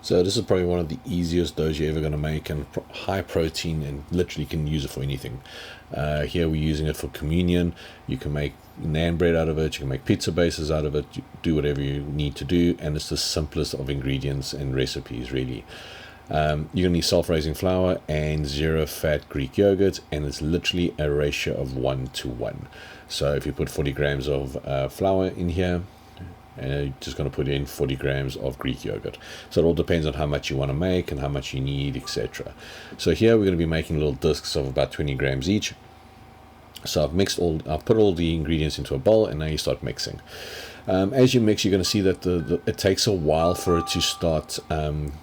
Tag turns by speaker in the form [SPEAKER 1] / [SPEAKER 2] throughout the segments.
[SPEAKER 1] So this is probably one of the easiest doughs you're ever going to make, and high protein, and literally can use it for anything. Here we're using it for communion. You can make naan bread out of it, you can make pizza bases out of it, you do whatever you need to do, and it's the simplest of ingredients and recipes really. You're going to need self-raising flour and zero fat Greek yogurt, and it's literally a ratio of 1:1. So if you put 40 grams of flour in here, and you're just going to put in 40 grams of Greek yogurt. So it all depends on how much you want to make and how much you need, etc. So here we're going to be making little discs of about 20 grams each. So I've put all the ingredients into a bowl, and now you start mixing. As you mix, you're going to see that it takes a while for it to start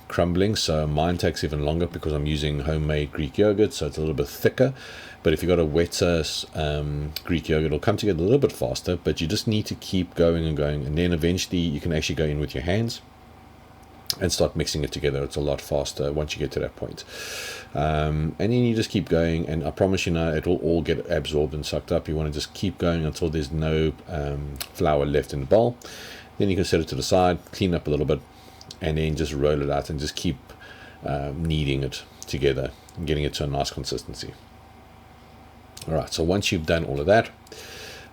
[SPEAKER 1] crumbling. So mine takes even longer because I'm using homemade Greek yogurt, so it's a little bit thicker. But if you've got a wetter Greek yogurt, it'll come together a little bit faster, but you just need to keep going and going. And then eventually you can actually go in with your hands and start mixing it together. It's a lot faster once you get to that point. And then you just keep going, and I promise you now it will all get absorbed and sucked up. You want to just keep going until there's no flour left in the bowl. Then you can set it to the side, clean up a little bit, and then just roll it out and just keep kneading it together and getting it to a nice consistency. Alright, so once you've done all of that,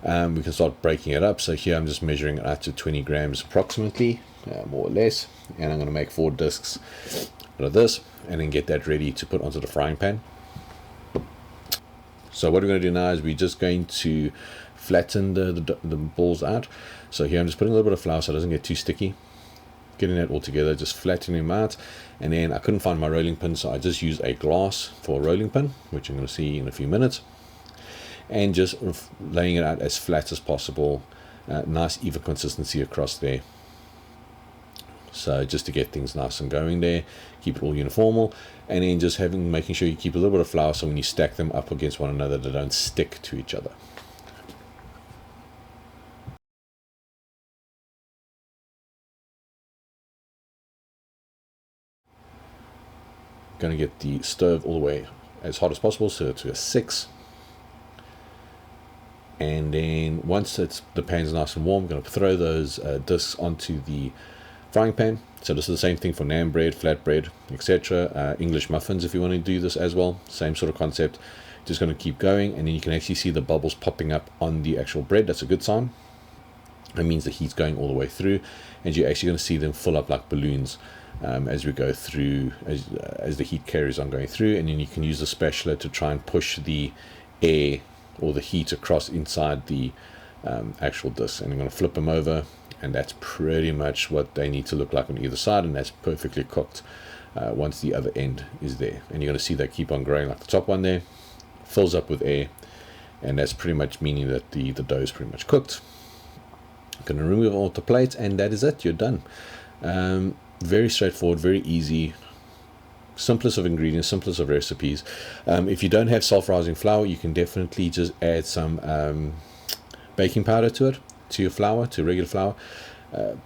[SPEAKER 1] we can start breaking it up. So here I'm just measuring it out to 20 grams approximately, more or less, and I'm going to make 4 discs out of this, and then get that ready to put onto the frying pan. So what we're going to do now is we're just going to flatten the balls out. So here I'm just putting a little bit of flour so it doesn't get too sticky, getting that all together, just flattening them out. And then I couldn't find my rolling pin, so I just used a glass for a rolling pin, which I'm going to see in a few minutes, and just laying it out as flat as possible, nice even consistency across there. So just to get things nice and going there, keep it all uniform, and then just making sure you keep a little bit of flour so when you stack them up against one another, they don't stick to each other. Going to get the stove all the way as hot as possible, so to a 6. And then once the pan's nice and warm, I'm going to throw those discs onto the frying pan. So this is the same thing for naan bread, flatbread, etc. English muffins, if you want to do this as well, same sort of concept. Just going to keep going, and then you can actually see the bubbles popping up on the actual bread. That's a good sign. It means the heat's going all the way through, and you're actually going to see them fill up like balloons as we go through, as the heat carries on going through. And then you can use the spatula to try and push the air or the heat across inside the actual disc. And I'm going to flip them over, and that's pretty much what they need to look like on either side, and that's perfectly cooked once the other end is there. And you're going to see they keep on growing, like the top one there fills up with air, and that's pretty much meaning that the dough is pretty much cooked. I'm going to remove all the plates, and that is it. You're done. Very straightforward, very easy, simplest of ingredients, simplest of recipes. If you don't have self-rising flour, you can definitely just add some baking powder to it, to your flour, to regular flour,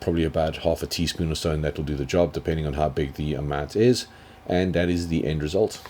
[SPEAKER 1] probably about half a teaspoon or so, and that will do the job depending on how big the amount is. And that is the end result.